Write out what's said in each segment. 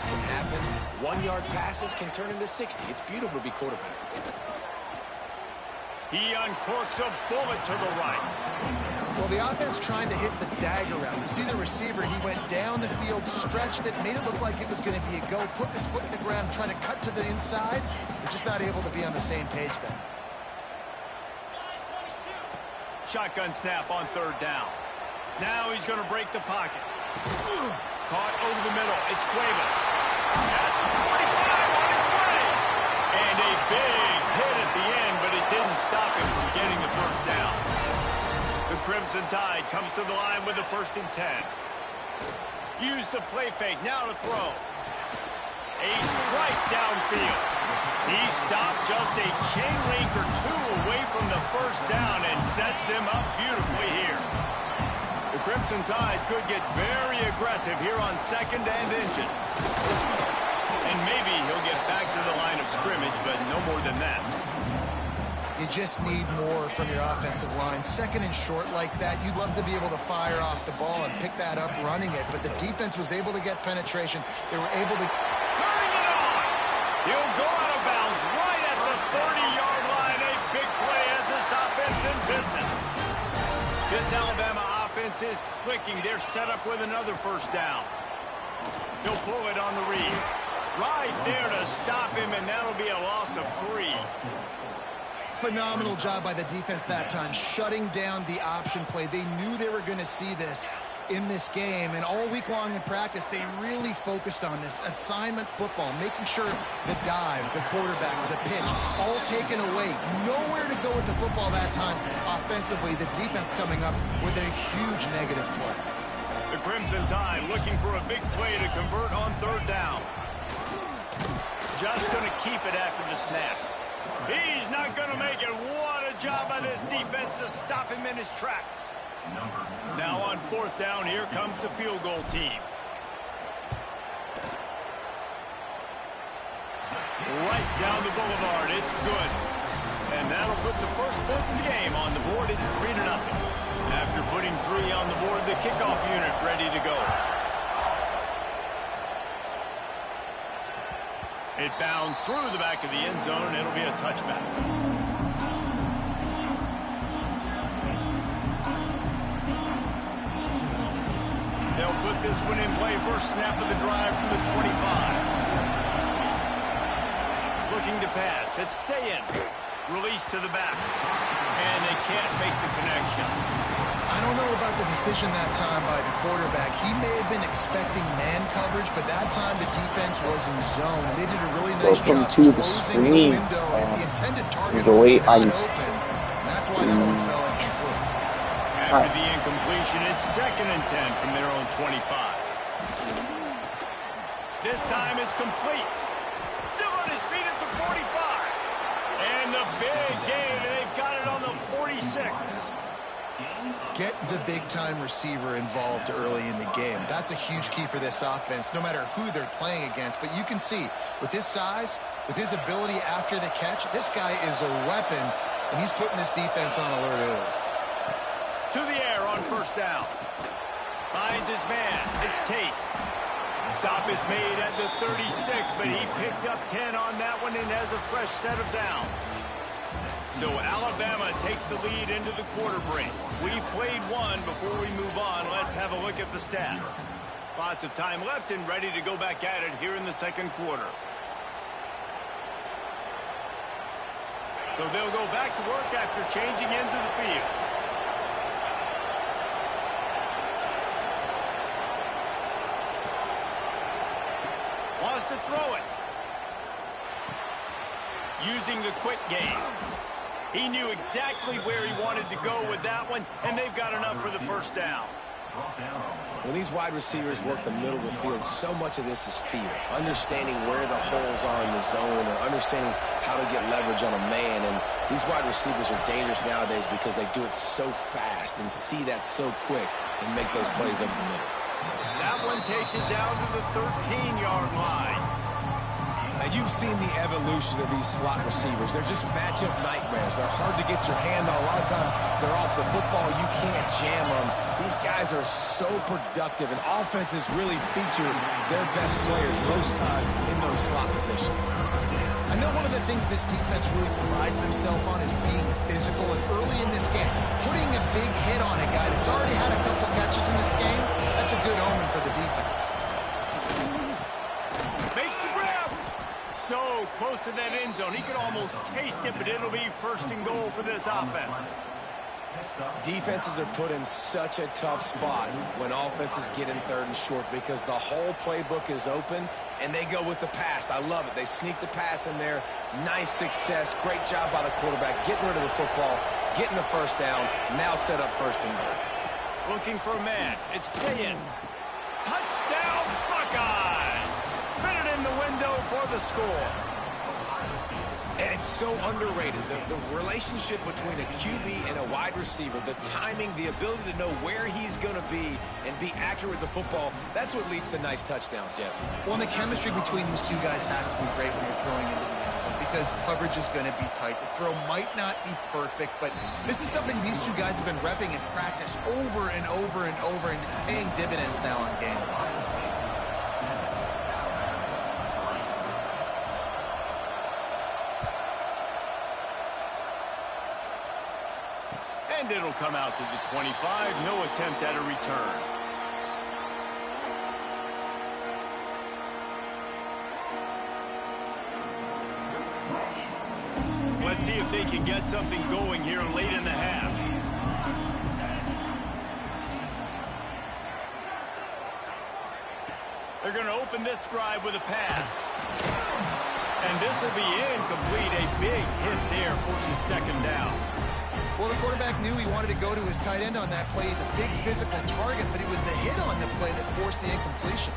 things can happen. 1-yard passes can turn into 60. It's beautiful to be quarterback. He uncorks a bullet to the right. Well, the offense trying to hit the dagger route. You see the receiver, he went down the field, stretched it, made it look like it was going to be a go, put his foot in the ground, trying to cut to the inside. They're just not able to be on the same page then. Shotgun snap on 3rd down. Now he's going to break the pocket. Caught over the middle. It's Cuevas. At the 45 on his way. And a big hit at the end, but it didn't stop him from getting the 1st down. The Crimson Tide comes to the line with a 1st and 10. Use the play fake. Now to throw. A strike downfield. He stopped just a chain link or 2 away from the 1st down and sets them up beautifully here. The Crimson Tide could get very aggressive here on 2nd and inches. And maybe he'll get back to the line of scrimmage, but no more than that. You just need more from your offensive line. 2nd and short like that, you'd love to be able to fire off the ball and pick that up running it, but the defense was able to get penetration. They were able to... Turning it on! He'll go out of bounds right at the 30-yard line. A big play as this offense in business. This Alabama offense is clicking. They're set up with another 1st down. He'll pull it on the read. Right there to stop him, and that'll be a loss of 3. Phenomenal job by the defense that time, shutting down the option play. They knew they were going to see this in this game, and all week long in practice, they really focused on this assignment football, making sure the dive, the quarterback, the pitch, all taken away. Nowhere to go with the football that time offensively. The defense coming up with a huge negative play. The Crimson Tide looking for a big play to convert on 3rd down. Just going to keep it after the snap. He's not going to make it. What a job by this defense to stop him in his tracks. Now on 4th down, here comes the field goal team. Right down the boulevard. It's good. And that'll put the first points of the game on the board. It's 3-0. After putting 3 on the board, the kickoff unit ready to go. It bounds through the back of the end zone. It'll be a touchback. They'll put this one in play. First snap of the drive from the 25. Looking to pass. It's Sayin. Release to the back. And they can't make the connection. I don't know about the decision that time by the quarterback. He may have been expecting man coverage, but that time the defense was in zone. They did a really nice job to the closing screen. the window, and the intended target The was way not open. That's why that one fell incomplete. After the incompletion, it's 2nd and 10 from their own 25. This time it's complete. Still on his feet at the 45. And the big gain, and they've got it on the 46. Get the big-time receiver involved early in the game. That's a huge key for this offense, no matter who they're playing against. But you can see, with his size, with his ability after the catch, this guy is a weapon, and he's putting this defense on alert early. To the air on 1st down. Finds his man. It's Tate. Stop is made at the 36, but he picked up 10 on that one and has a fresh set of downs. So Alabama takes the lead into the quarter break. We've played one. Before we move on, let's have a look at the stats. Lots of time left and ready to go back at it here in the 2nd quarter. So they'll go back to work after changing into the field. Wants to throw it. Using the quick game. He knew exactly where he wanted to go with that one, and they've got enough for the 1st down. When these wide receivers work the middle of the field, so much of this is feel. Understanding where the holes are in the zone or understanding how to get leverage on a man. And these wide receivers are dangerous nowadays because they do it so fast and see that so quick and make those plays over the middle. That one takes it down to the 13-yard line. Now, you've seen the evolution of these slot receivers. They're just matchup nightmares. They're hard to get your hand on. A lot of times, they're off the football. You can't jam them. These guys are so productive, and offenses really feature their best players most time in those slot positions. I know one of the things this defense really prides themselves on is being physical, and early in this game, putting a big hit on a guy that's already had a couple catches in this game, that's a good omen for the defense. Makes the grab. So close to that end zone. He could almost taste it, but it'll be first and goal for this offense. Defenses are put in such a tough spot when offenses get in third and short because the whole playbook is open, and they go with the pass. I love it. They sneak the pass in there. Nice success. Great job by the quarterback getting rid of the football, getting the first down, now set up first and goal. Looking for a man. It's Sayin. Touchdown, Buckeyes! Fitted in the window for the score. And it's so underrated. The relationship between a QB and a wide receiver, the timing, the ability to know where he's going to be and be accurate with the football, that's what leads to nice touchdowns, Jesse. Well, and the chemistry between these two guys has to be great when you're throwing into the end zone because coverage is going to be tight. The throw might not be perfect, but this is something these two guys have been repping in practice over and over and over, and it's paying dividends now on game. And it'll come out to the 25. No attempt at a return. Let's see if they can get something going here late in the half. They're going to open this drive with a pass. And this will be incomplete. A big hit there forces second down. Well, the quarterback knew he wanted to go to his tight end on that play. He's a big physical target, but it was the hit on the play that forced the incompletion.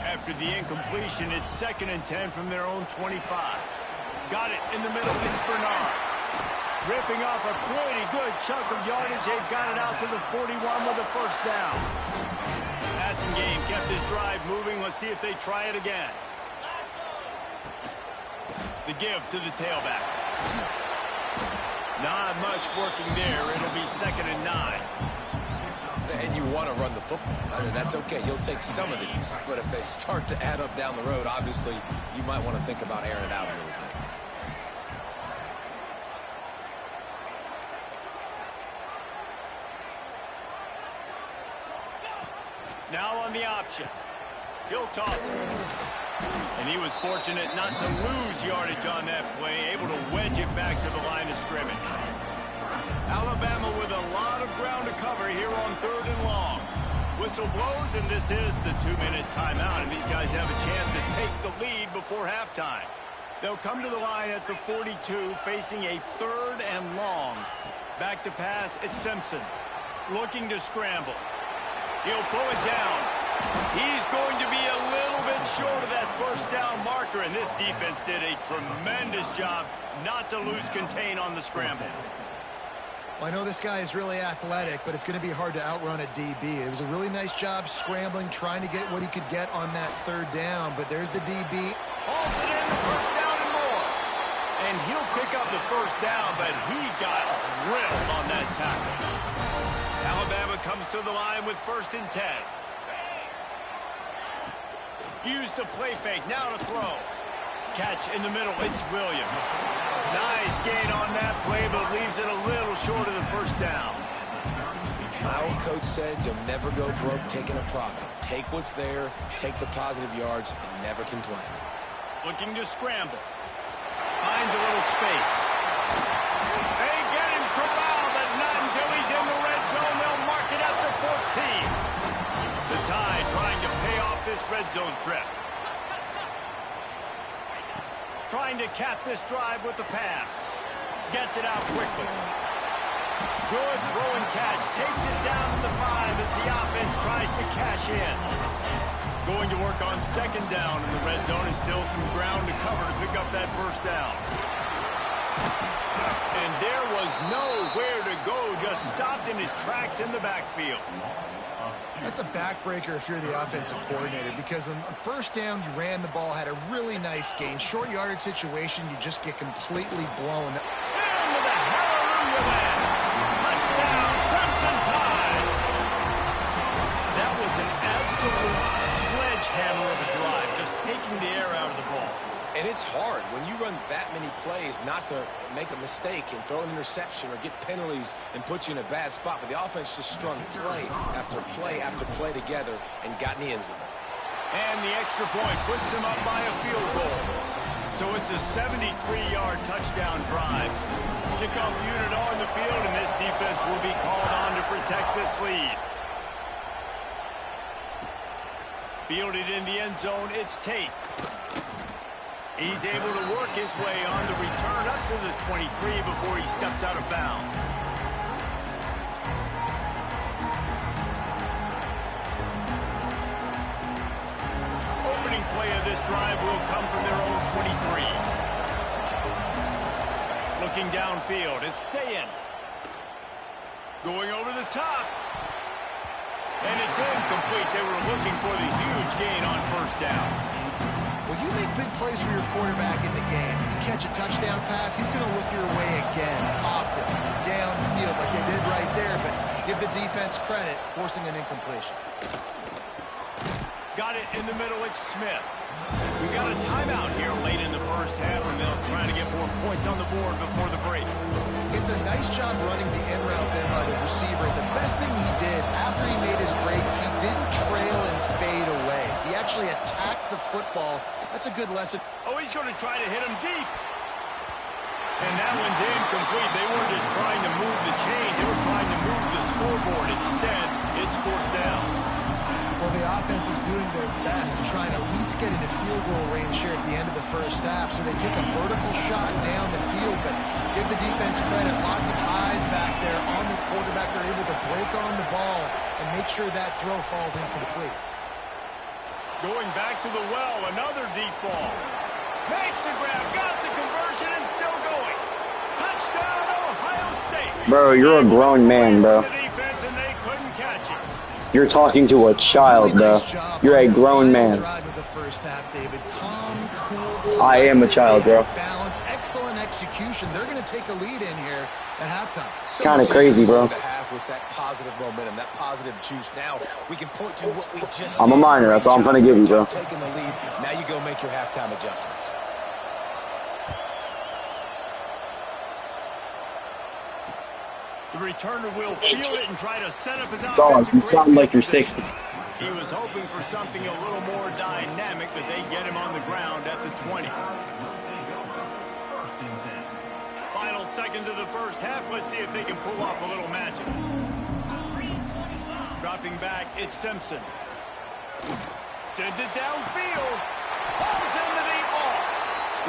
After the incompletion, it's 2nd and 10 from their own 25. Got it in the middle. It's Bernard. Ripping off a pretty good chunk of yardage. They've got it out to the 41 with a first down. Passing game kept his drive moving. Let's see if they try it again. The give to the tailback. Not much working there. It'll be 2nd and 9. And you want to run the football. I mean, that's okay. You'll take some of these. But if they start to add up down the road, obviously, you might want to think about airing it out a little bit. Now on the option. He'll toss it. And he was fortunate not to lose yardage on that play, able to wedge it back to the line of scrimmage. Alabama with a lot of ground to cover here on 3rd and long. Whistle blows, and this is the 2-minute timeout, and these guys have a chance to take the lead before halftime. They'll come to the line at the 42, facing a 3rd and long. Back to pass, it's Simpson. Looking to scramble. He'll pull it down. He's going to be a little bit short of that first down marker, and this defense did a tremendous job not to lose contain on the scramble. Well, I know this guy is really athletic, but it's going to be hard to outrun a DB. It was a really nice job scrambling, trying to get what he could get on that 3rd down, but there's the DB. Hauls it in, the first down and more. And he'll pick up the first down, but he got drilled on that tackle. Alabama comes to the line with 1st and 10. Use the play fake, now to throw. Catch in the middle, it's Williams. Nice gain on that play, but leaves it a little short of the first down. My old coach said you'll never go broke taking a profit. Take what's there, take the positive yards, and never complain. Looking to scramble. Finds a little space. They get him corralled, but not until he's in the red zone. They'll mark it at the 14. The Tide trying to pay off this red zone trip. Trying to cap this drive with the pass. Gets it out quickly. Good throw and catch. Takes it down to the 5 as the offense tries to cash in. Going to work on 2nd down in the red zone, and still some ground to cover to pick up that first down. And there was nowhere to go. Just stopped in his tracks in the backfield. That's a backbreaker if you're the offensive coordinator, because on first down, you ran the ball, had a really nice gain. Short yardage situation, you just get completely blown. Into the hallelujah land. Touchdown, Crimson Tide. That was an absolute sledgehammer of a drive, just taking the air out of the ball. And it's hard when you run that many plays not to make a mistake and throw an interception or get penalties and put you in a bad spot. But the offense just strung play after play after play together and got in the end zone. And the extra point puts them up by a field goal. So it's a 73-yard touchdown drive. Kickoff unit on the field, and this defense will be called on to protect this lead. Fielded in the end zone, it's Tate. He's able to work his way on the return up to the 23 before he steps out of bounds. Opening play of this drive will come from their own 23. Looking downfield, it's Sayin. Going over the top. And it's incomplete. They were looking for the huge gain on first down. Well, you make big plays for your quarterback in the game. You catch a touchdown pass, he's going to look your way again, often, downfield like they did right there, but give the defense credit, forcing an incompletion. Got it in the middle, it's Smith. We've got a timeout here late in the first half, and they'll try to get more points on the board before the break. It's a nice job running the in route there by the receiver. The best thing he did after he made his break, he didn't trail and fade away. He actually attacked the football. That's a good lesson. Oh, he's going to try to hit him deep. And that one's incomplete. They weren't just trying to move the chains. They were trying to move the scoreboard. Instead, it's fourth down. Well, the offense is doing their best to try and at least get into field goal range here at the end of the first half. So they take a vertical shot down the field, but give the defense credit. Lots of eyes back there on the quarterback. They're able to break on the ball and make sure that throw falls incomplete. Going back to the well, another deep ball. Makes the grab, got the conversion, and still going. Touchdown, Ohio State. Bro, you're a grown man, bro. The defense, and they couldn't catch it. You're talking to a child, bro. You're a grown man. I am a child, bro. Balance, excellent execution. They're going to take a lead in here at halftime. It's kind of crazy, bro. With that positive momentum, that positive juice. Now we can point to what we just I'm a minor. That's all I'm trying to give you, bro. Taking the lead. Now you go make your halftime adjustments. The returner will field it and try to set up his offense. Dog, you sound like you're 60. He was hoping for something a little more dynamic, but they get him on the ground at the 20. Final seconds of the first half. Let's see if they can pull off a little magic. Dropping back, it's Simpson. Sends it downfield. Pulls in the deep ball.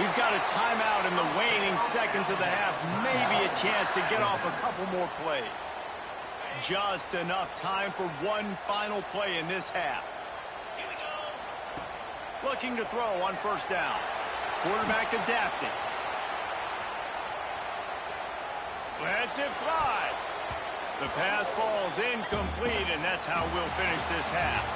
We've got a timeout in the waning seconds of the half. Maybe a chance to get off a couple more plays. Just enough time for one final play in this half. Looking to throw on first down. Quarterback adapting. Lets it fly. The pass falls incomplete, and that's how we'll finish this half.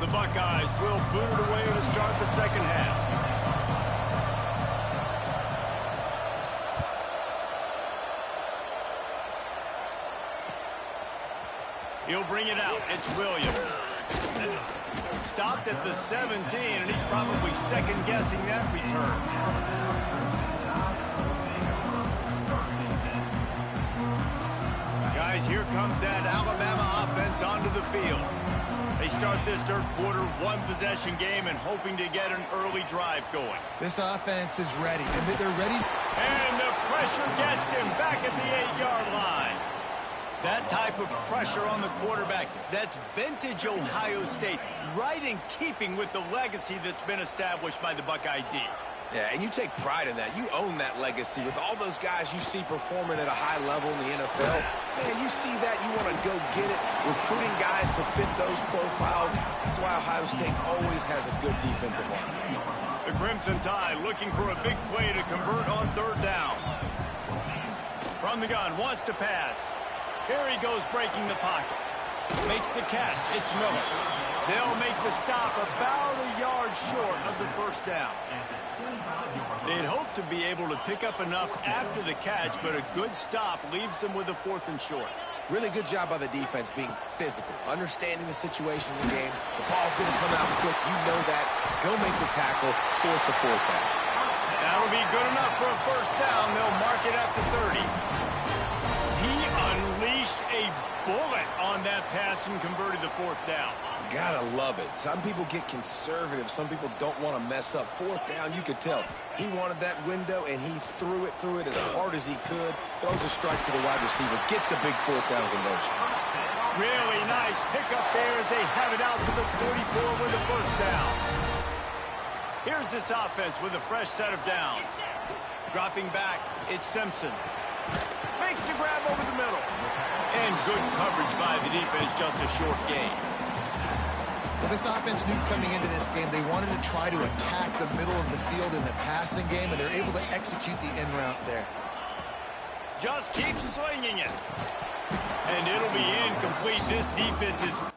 The Buckeyes will boot it away to start the second half. He'll bring it out. It's Williams. Stopped at the 17, and he's probably second-guessing that return. Guys, here comes that Alabama offense onto the field. They start this third quarter one-possession game and hoping to get an early drive going. This offense is ready. They're ready. And the pressure gets him back at the 8-yard line. That type of pressure on the quarterback, that's vintage Ohio State, right in keeping with the legacy that's been established by the Buckeye D. Yeah, and you take pride in that. You own that legacy with all those guys you see performing at a high level in the NFL. Man, you see that, you want to go get it, recruiting guys to fit those profiles. That's why Ohio State always has a good defensive line. The Crimson Tide looking for a big play to convert on third down. From the gun, wants to pass. Here he goes breaking the pocket. Makes the catch. It's Miller. They'll make the stop about a yard short of the first down. They'd hope to be able to pick up enough after the catch, but a good stop leaves them with a 4th and short. Really good job by the defense being physical, understanding the situation in the game. The ball's going to come out quick. You know that. Go make the tackle, force the 4th down. That'll be good enough for a first down. They'll mark it at the 30. He unleashed a bullet on that pass and converted the 4th down. Gotta love it. Some people get conservative. Some people don't want to mess up. 4th down, you could tell. He wanted that window, and he threw it as hard as he could. Throws a strike to the wide receiver. Gets the big 4th down conversion. Really nice pickup there as they have it out to the 44 with the first down. Here's this offense with a fresh set of downs. Dropping back, it's Simpson. Makes the grab over the middle. And good coverage by the defense, just a short gain. Well, this offense knew coming into this game they wanted to try to attack the middle of the field in the passing game, and they're able to execute the in route there. Just keep swinging it. And it'll be incomplete. This defense is...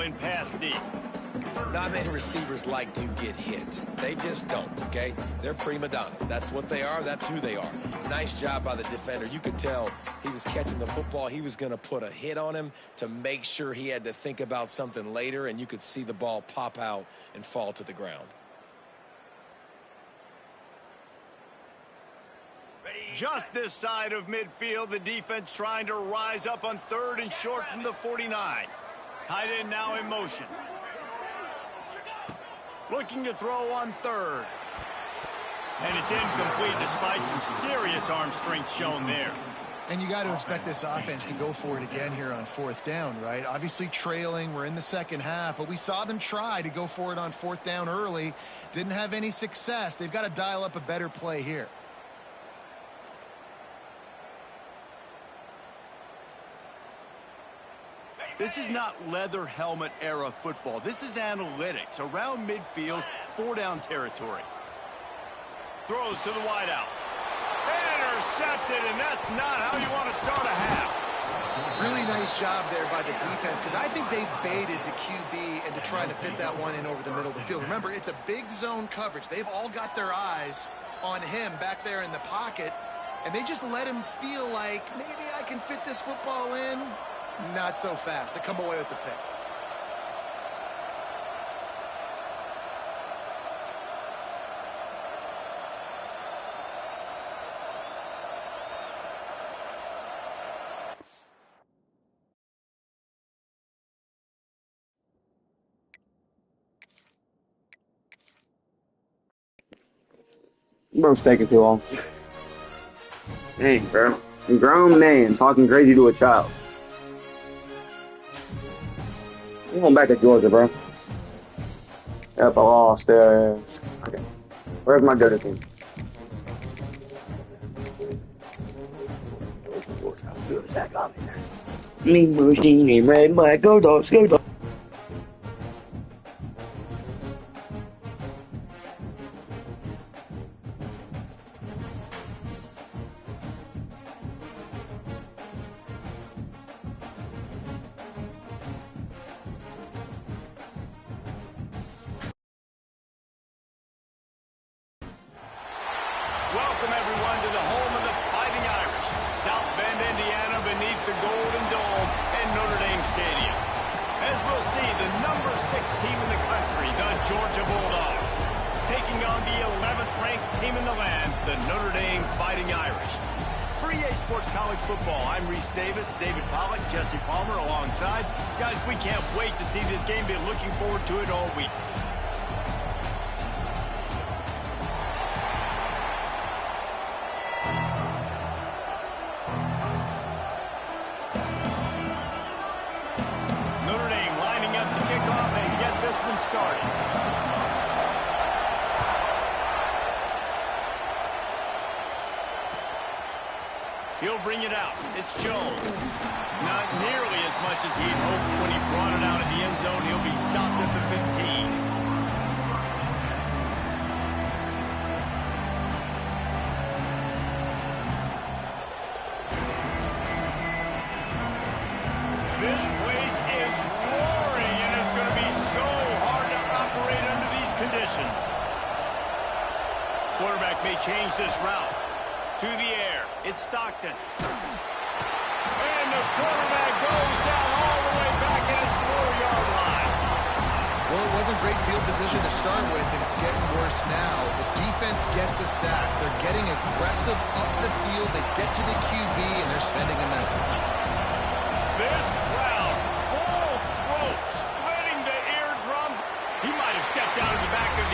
In pass deep. Not many receivers like to get hit. They just don't, okay? They're prima donnas. That's what they are. That's who they are. Nice job by the defender. You could tell he was catching the football. He was going to put a hit on him to make sure he had to think about something later, and you could see the ball pop out and fall to the ground. Just this side of midfield, the defense trying to rise up on 3rd and short from the 49. Tight end now in motion. Looking to throw on 3rd. And it's incomplete despite some serious arm strength shown there. And you got to expect this offense to go for it again here on 4th down, right? Obviously trailing, we're in the second half, but we saw them try to go for it on 4th down early. Didn't have any success. They've got to dial up a better play here. This is not leather helmet era football. This is analytics. Around midfield, 4-down territory. Throws to the wideout. Intercepted, and that's not how you want to start a half. Really nice job there by the defense, because I think they baited the QB into trying to fit that one in over the middle of the field. Remember, it's a big zone coverage. They've all got their eyes on him back there in the pocket. and they just let him feel like, maybe I can fit this football in. Not so fast. They come away with the pick. Bro's taking too long. Hey, bro. A grown man talking crazy to a child. I'm going back to Georgia, bro. Yep, I lost. Okay. Where's my go-to team? Me, machine, red, black, go dogs, go dogs. Welcome, everyone, to the home of the Fighting Irish, South Bend, Indiana, beneath the Golden Dome and Notre Dame Stadium. As we'll see, the number 6 team in the country, the Georgia Bulldogs, taking on the 11th ranked team in the land, the Notre Dame Fighting Irish. For EA Sports College Football, I'm Reese Davis, David Pollack, Jesse Palmer alongside. Guys, we can't wait to see this game. Been looking forward to it all week. Notre Dame lining up to kick off and get this one started. He'll bring it out. It's Jones. Not nearly as much as he'd hoped when he brought it out of the end zone. He'll be stopped at the 15. This place is roaring, and it's going to be so hard to operate under these conditions. Quarterback may change this route. To the air. It's Stockton. And the quarterback goes down all the way back at his 4-yard line. Well, it wasn't great field position to start with, and it's getting worse now. The defense gets a sack. They're getting aggressive up the field. They get to the QB,